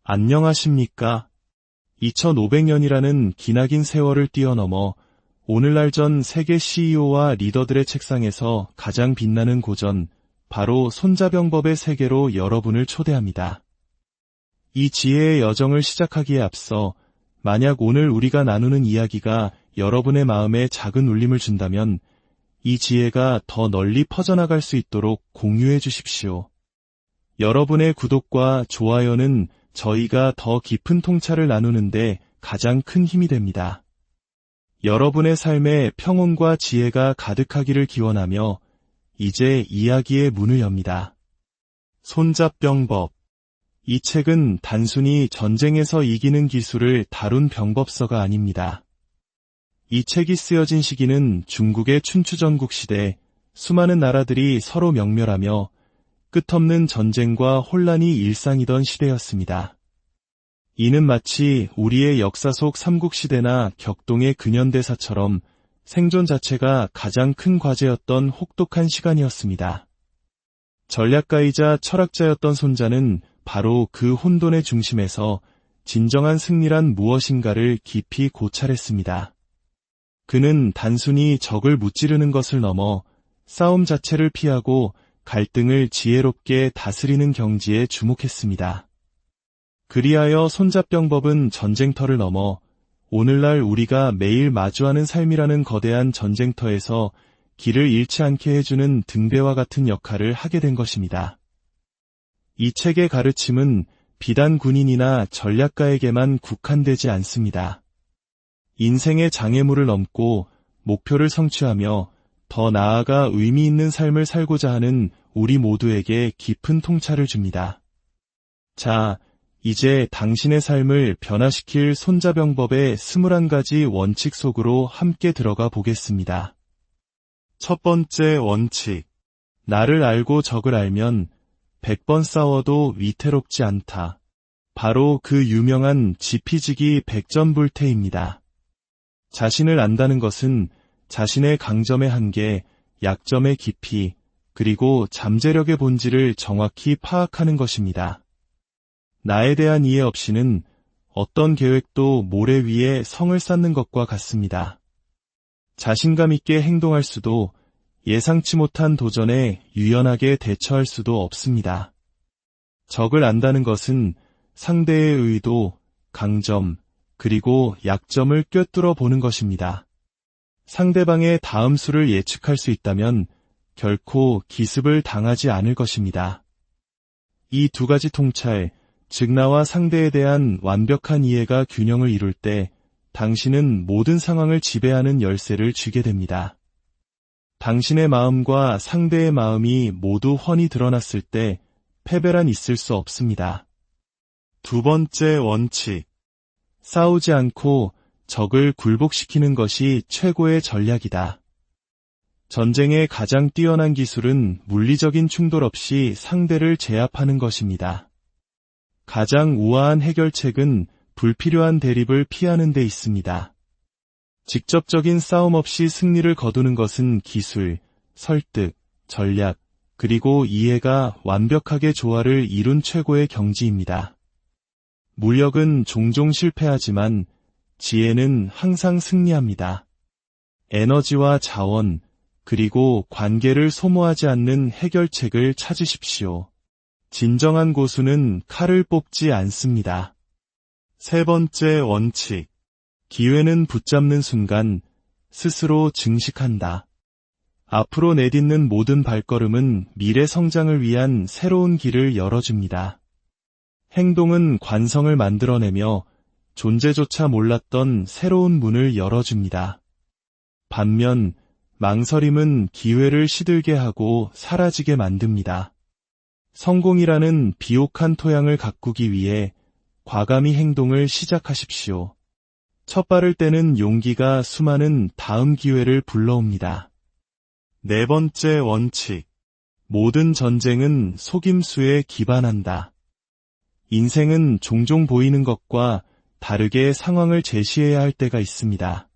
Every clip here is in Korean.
안녕하십니까? 2500년이라는 기나긴 세월을 뛰어넘어 오늘날 전 세계 CEO와 리더들의 책상에서 가장 빛나는 고전, 바로 손자병법의 세계로 여러분을 초대합니다. 이 지혜의 여정을 시작하기에 앞서 만약 오늘 우리가 나누는 이야기가 여러분의 마음에 작은 울림을 준다면 이 지혜가 더 널리 퍼져나갈 수 있도록 공유해 주십시오. 여러분의 구독과 좋아요는 저희가 더 깊은 통찰을 나누는데 가장 큰 힘이 됩니다. 여러분의 삶에 평온과 지혜가 가득하기를 기원하며 이제 이야기의 문을 엽니다. 손자병법. 이 책은 단순히 전쟁에서 이기는 기술을 다룬 병법서가 아닙니다. 이 책이 쓰여진 시기는 중국의 춘추전국 시대, 수많은 나라들이 서로 명멸하며 끝없는 전쟁과 혼란이 일상이던 시대였습니다. 이는 마치 우리의 역사 속 삼국시대나 격동의 근현대사처럼 생존 자체가 가장 큰 과제였던 혹독한 시간이었습니다. 전략가이자 철학자였던 손자는 바로 그 혼돈의 중심에서 진정한 승리란 무엇인가를 깊이 고찰했습니다. 그는 단순히 적을 무찌르는 것을 넘어 싸움 자체를 피하고 갈등을 지혜롭게 다스리는 경지에 주목했습니다. 그리하여 손자병법은 전쟁터를 넘어 오늘날 우리가 매일 마주하는 삶이라는 거대한 전쟁터에서 길을 잃지 않게 해주는 등대와 같은 역할을 하게 된 것입니다. 이 책의 가르침은 비단 군인이나 전략가에게만 국한되지 않습니다. 인생의 장애물을 넘고 목표를 성취하며 더 나아가 의미 있는 삶을 살고자 하는 우리 모두에게 깊은 통찰을 줍니다. 자, 이제 당신의 삶을 변화시킬 손자병법의 21가지 원칙 속으로 함께 들어가 보겠습니다. 첫 번째 원칙. 나를 알고 적을 알면 100번 싸워도 위태롭지 않다. 바로 그 유명한 지피지기 백전불태입니다. 자신을 안다는 것은 자신의 강점의 한계, 약점의 깊이, 그리고 잠재력의 본질을 정확히 파악하는 것입니다. 나에 대한 이해 없이는 어떤 계획도 모래 위에 성을 쌓는 것과 같습니다. 자신감 있게 행동할 수도 예상치 못한 도전에 유연하게 대처할 수도 없습니다. 적을 안다는 것은 상대의 의도, 강점, 그리고 약점을 꿰뚫어 보는 것입니다. 상대방의 다음 수를 예측할 수 있다면 결코 기습을 당하지 않을 것입니다. 이 두 가지 통찰, 즉 나와 상대에 대한 완벽한 이해가 균형을 이룰 때 당신은 모든 상황을 지배하는 열쇠를 쥐게 됩니다. 당신의 마음과 상대의 마음이 모두 훤히 드러났을 때 패배란 있을 수 없습니다. 두 번째 원칙. 싸우지 않고 적을 굴복시키는 것이 최고의 전략이다. 전쟁의 가장 뛰어난 기술은 물리적인 충돌 없이 상대를 제압하는 것입니다. 가장 우아한 해결책은 불필요한 대립을 피하는 데 있습니다. 직접적인 싸움 없이 승리를 거두는 것은 기술, 설득, 전략, 그리고 이해가 완벽하게 조화를 이룬 최고의 경지입니다. 물력은 종종 실패하지만 지혜는 항상 승리합니다. 에너지와 자원, 그리고 관계를 소모하지 않는 해결책을 찾으십시오. 진정한 고수는 칼을 뽑지 않습니다. 세 번째 원칙. 기회는 붙잡는 순간 스스로 증식한다. 앞으로 내딛는 모든 발걸음은 미래 성장을 위한 새로운 길을 열어줍니다. 행동은 관성을 만들어내며 존재조차 몰랐던 새로운 문을 열어줍니다. 반면 망설임은 기회를 시들게 하고 사라지게 만듭니다. 성공이라는 비옥한 토양을 가꾸기 위해 과감히 행동을 시작하십시오. 첫 발을 떼는 용기가 수많은 다음 기회를 불러옵니다. 네 번째 원칙. 모든 전쟁은 속임수에 기반한다. 인생은 종종 보이는 것과 다르게 상황을 제시해야 할 때가 있습니다.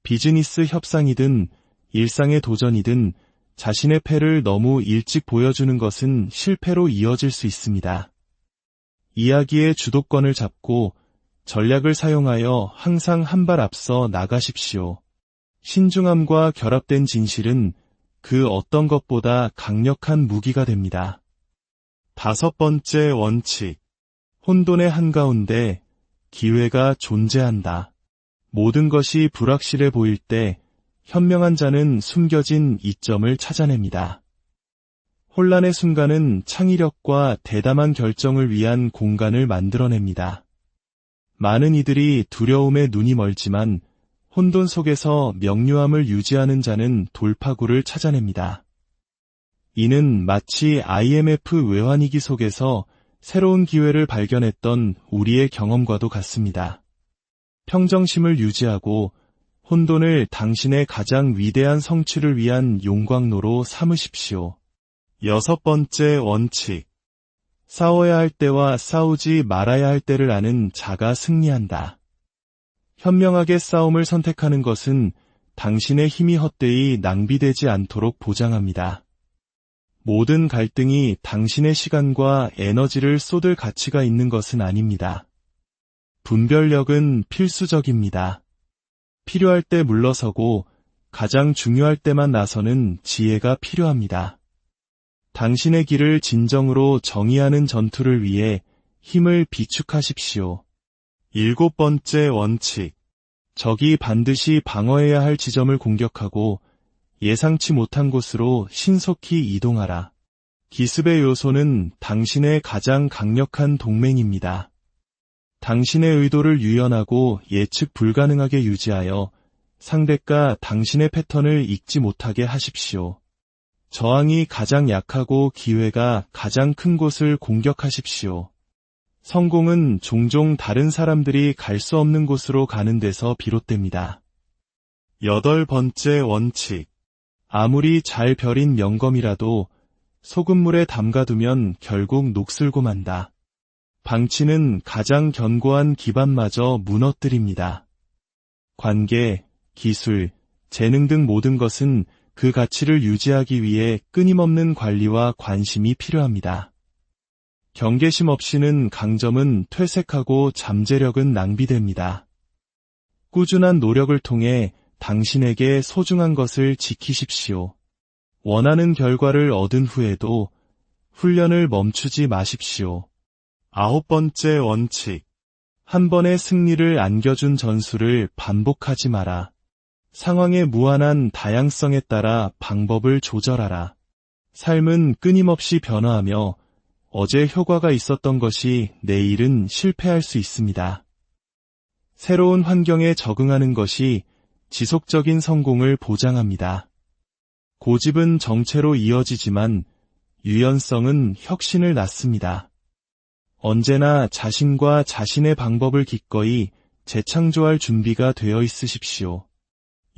비즈니스 협상이든 일상의 도전이든 자신의 패를 너무 일찍 보여주는 것은 실패로 이어질 수 있습니다. 이야기의 주도권을 잡고 전략을 사용하여 항상 한 발 앞서 나가십시오. 신중함과 결합된 진실은 그 어떤 것보다 강력한 무기가 됩니다. 5번째 원칙. 혼돈의 한가운데 기회가 존재한다. 모든 것이 불확실해 보일 때 현명한 자는 숨겨진 이점을 찾아냅니다. 혼란의 순간은 창의력과 대담한 결정을 위한 공간을 만들어냅니다. 많은 이들이 두려움에 눈이 멀지만 혼돈 속에서 명료함을 유지하는 자는 돌파구를 찾아냅니다. 이는 마치 IMF 외환위기 속에서 새로운 기회를 발견했던 우리의 경험과도 같습니다. 평정심을 유지하고 혼돈을 당신의 가장 위대한 성취를 위한 용광로로 삼으십시오. 6번째 원칙. 싸워야 할 때와 싸우지 말아야 할 때를 아는 자가 승리한다. 현명하게 싸움을 선택하는 것은 당신의 힘이 헛되이 낭비되지 않도록 보장합니다. 모든 갈등이 당신의 시간과 에너지를 쏟을 가치가 있는 것은 아닙니다. 분별력은 필수적입니다. 필요할 때 물러서고 가장 중요할 때만 나서는 지혜가 필요합니다. 당신의 길을 진정으로 정의하는 전투를 위해 힘을 비축하십시오. 7번째 원칙. 적이 반드시 방어해야 할 지점을 공격하고 예상치 못한 곳으로 신속히 이동하라. 기습의 요소는 당신의 가장 강력한 동맹입니다. 당신의 의도를 유연하고 예측 불가능하게 유지하여 상대가 당신의 패턴을 읽지 못하게 하십시오. 저항이 가장 약하고 기회가 가장 큰 곳을 공격하십시오. 성공은 종종 다른 사람들이 갈 수 없는 곳으로 가는 데서 비롯됩니다. 8번째 원칙. 아무리 잘 벼린 명검이라도 소금물에 담가두면 결국 녹슬고 만다. 방치는 가장 견고한 기반마저 무너뜨립니다. 관계, 기술, 재능 등 모든 것은 그 가치를 유지하기 위해 끊임없는 관리와 관심이 필요합니다. 경계심 없이는 강점은 퇴색하고 잠재력은 낭비됩니다. 꾸준한 노력을 통해 당신에게 소중한 것을 지키십시오. 원하는 결과를 얻은 후에도 훈련을 멈추지 마십시오. 9번째 원칙. 한 번의 승리를 안겨준 전술을 반복하지 마라. 상황의 무한한 다양성에 따라 방법을 조절하라. 삶은 끊임없이 변화하며 어제 효과가 있었던 것이 내일은 실패할 수 있습니다. 새로운 환경에 적응하는 것이 지속적인 성공을 보장합니다. 고집은 정체로 이어지지만 유연성은 혁신을 낳습니다. 언제나 자신과 자신의 방법을 기꺼이 재창조할 준비가 되어 있으십시오.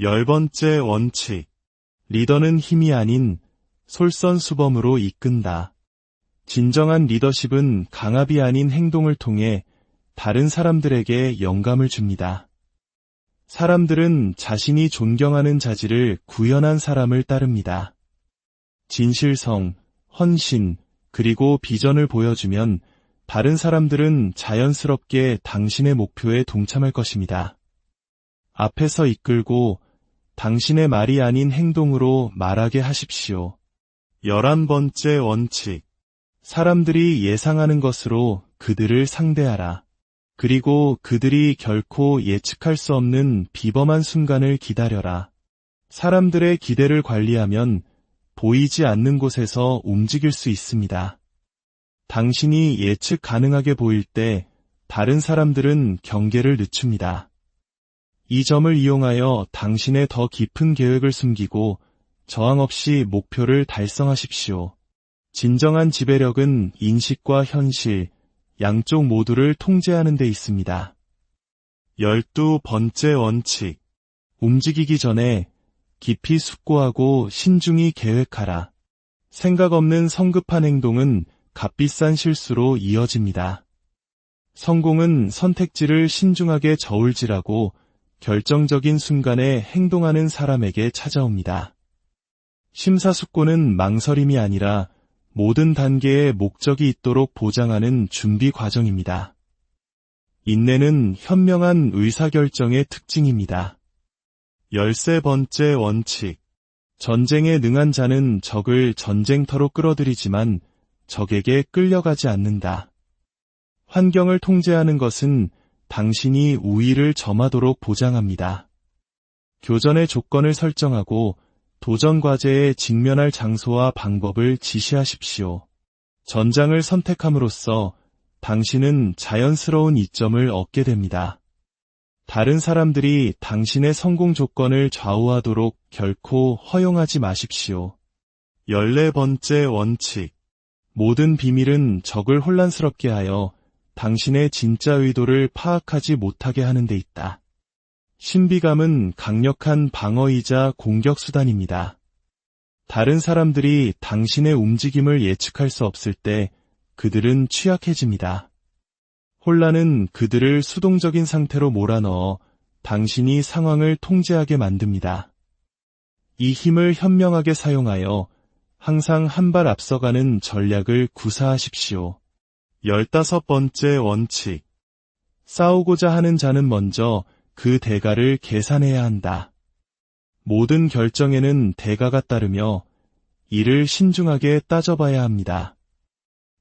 10번째 원칙. 리더는 힘이 아닌 솔선수범으로 이끈다. 진정한 리더십은 강압이 아닌 행동을 통해 다른 사람들에게 영감을 줍니다. 사람들은 자신이 존경하는 자질을 구현한 사람을 따릅니다. 진실성, 헌신, 그리고 비전을 보여주면 다른 사람들은 자연스럽게 당신의 목표에 동참할 것입니다. 앞에서 이끌고 당신의 말이 아닌 행동으로 말하게 하십시오. 11번째 원칙. 사람들이 예상하는 것으로 그들을 상대하라. 그리고 그들이 결코 예측할 수 없는 비범한 순간을 기다려라. 사람들의 기대를 관리하면 보이지 않는 곳에서 움직일 수 있습니다. 당신이 예측 가능하게 보일 때 다른 사람들은 경계를 늦춥니다. 이 점을 이용하여 당신의 더 깊은 계획을 숨기고 저항 없이 목표를 달성하십시오. 진정한 지배력은 인식과 현실, 양쪽 모두를 통제하는 데 있습니다. 12번째 원칙. 움직이기 전에 깊이 숙고하고 신중히 계획하라. 생각 없는 성급한 행동은 값비싼 실수로 이어집니다. 성공은 선택지를 신중하게 저울질하고 결정적인 순간에 행동하는 사람에게 찾아옵니다. 심사숙고는 망설임이 아니라 모든 단계에 목적이 있도록 보장하는 준비 과정입니다. 인내는 현명한 의사결정의 특징입니다. 13번째 원칙. 전쟁에 능한 자는 적을 전쟁터로 끌어들이지만 적에게 끌려가지 않는다. 환경을 통제하는 것은 당신이 우위를 점하도록 보장합니다. 교전의 조건을 설정하고 도전 과제에 직면할 장소와 방법을 지시하십시오. 전장을 선택함으로써 당신은 자연스러운 이점을 얻게 됩니다. 다른 사람들이 당신의 성공 조건을 좌우하도록 결코 허용하지 마십시오. 14번째 원칙. 모든 비밀은 적을 혼란스럽게 하여 당신의 진짜 의도를 파악하지 못하게 하는 데 있다. 신비감은 강력한 방어이자 공격 수단입니다. 다른 사람들이 당신의 움직임을 예측할 수 없을 때 그들은 취약해집니다. 혼란은 그들을 수동적인 상태로 몰아넣어 당신이 상황을 통제하게 만듭니다. 이 힘을 현명하게 사용하여 항상 한 발 앞서가는 전략을 구사하십시오. 15번째 원칙. 싸우고자 하는 자는 먼저 그 대가를 계산해야 한다. 모든 결정에는 대가가 따르며 이를 신중하게 따져봐야 합니다.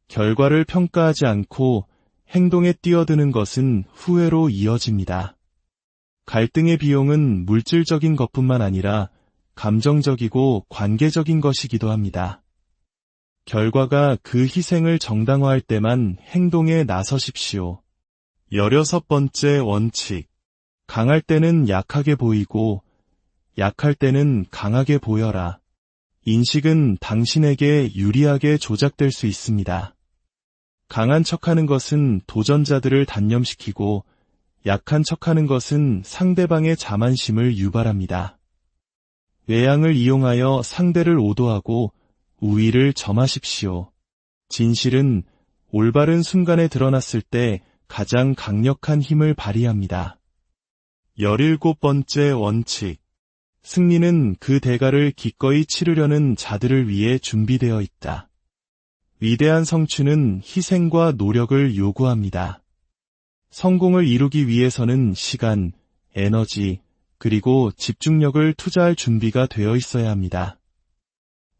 결과를 평가하지 않고 행동에 뛰어드는 것은 후회로 이어집니다. 갈등의 비용은 물질적인 것뿐만 아니라 감정적이고 관계적인 것이기도 합니다. 결과가 그 희생을 정당화할 때만 행동에 나서십시오. 16번째 원칙. 강할 때는 약하게 보이고 약할 때는 강하게 보여라. 인식은 당신에게 유리하게 조작될 수 있습니다. 강한 척하는 것은 도전자들을 단념시키고 약한 척하는 것은 상대방의 자만심을 유발합니다. 외양을 이용하여 상대를 오도하고 우위를 점하십시오. 진실은 올바른 순간에 드러났을 때 가장 강력한 힘을 발휘합니다. 17번째 원칙. 승리는 그 대가를 기꺼이 치르려는 자들을 위해 준비되어 있다. 위대한 성취는 희생과 노력을 요구합니다. 성공을 이루기 위해서는 시간, 에너지, 그리고 집중력을 투자할 준비가 되어 있어야 합니다.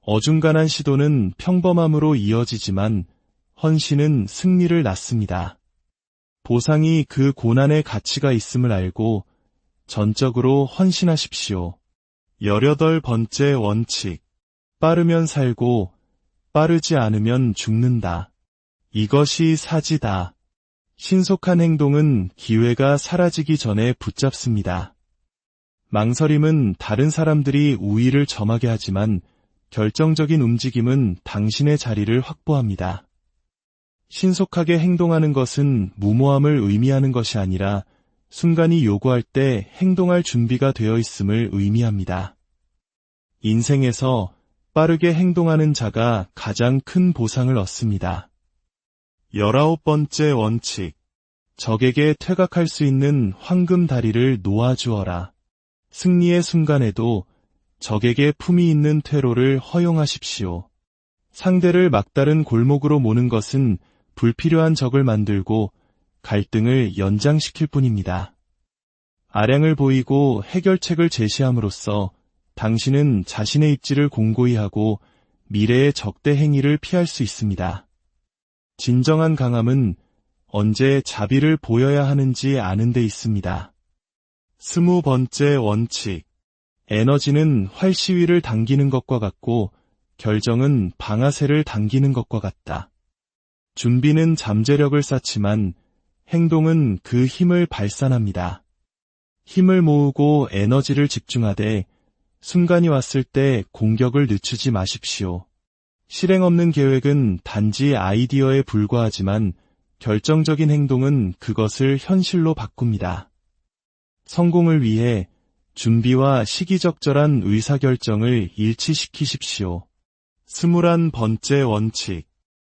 어중간한 시도는 평범함으로 이어지지만 헌신은 승리를 낳습니다. 보상이 그 고난의 가치가 있음을 알고 전적으로 헌신하십시오. 18번째 원칙. 빠르면 살고 빠르지 않으면 죽는다. 이것이 사지다. 신속한 행동은 기회가 사라지기 전에 붙잡습니다. 망설임은 다른 사람들이 우위를 점하게 하지만 결정적인 움직임은 당신의 자리를 확보합니다. 신속하게 행동하는 것은 무모함을 의미하는 것이 아니라 순간이 요구할 때 행동할 준비가 되어 있음을 의미합니다. 인생에서 빠르게 행동하는 자가 가장 큰 보상을 얻습니다. 19번째 원칙. 적에게 퇴각할 수 있는 황금 다리를 놓아주어라. 승리의 순간에도 적에게 품이 있는 퇴로를 허용하십시오. 상대를 막다른 골목으로 모는 것은 불필요한 적을 만들고 갈등을 연장시킬 뿐입니다. 아량을 보이고 해결책을 제시함으로써 당신은 자신의 입지를 공고히 하고 미래의 적대 행위를 피할 수 있습니다. 진정한 강함은 언제 자비를 보여야 하는지 아는 데 있습니다. 20번째 원칙. 에너지는 활시위를 당기는 것과 같고 결정은 방아쇠를 당기는 것과 같다. 준비는 잠재력을 쌓지만 행동은 그 힘을 발산합니다. 힘을 모으고 에너지를 집중하되 순간이 왔을 때 공격을 늦추지 마십시오. 실행 없는 계획은 단지 아이디어에 불과하지만 결정적인 행동은 그것을 현실로 바꿉니다. 성공을 위해 준비와 시기적절한 의사결정을 일치시키십시오. 21번째 원칙.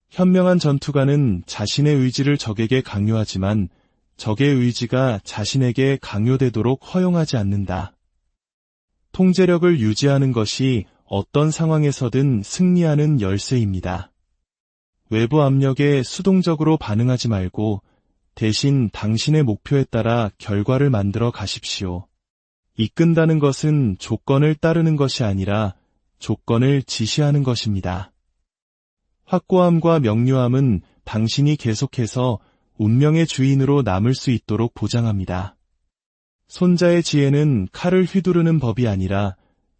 현명한 전투가는 자신의 의지를 적에게 강요하지만 적의 의지가 자신에게 강요되도록 허용하지 않는다. 통제력을 유지하는 것이 어떤 상황에서든 승리하는 열쇠입니다. 외부 압력에 수동적으로 반응하지 말고 대신 당신의 목표에 따라 결과를 만들어 가십시오. 이끈다는 것은 조건을 따르는 것이 아니라 조건을 지시하는 것입니다. 확고함과 명료함은 당신이 계속해서 운명의 주인으로 남을 수 있도록 보장합니다. 손자의 지혜는 칼을 휘두르는 법이 아니라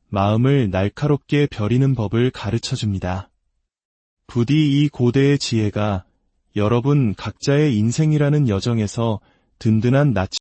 마음을 날카롭게 벼리는 법을 가르쳐줍니다. 부디 이 고대의 지혜가 여러분 각자의 인생이라는 여정에서 든든한 낯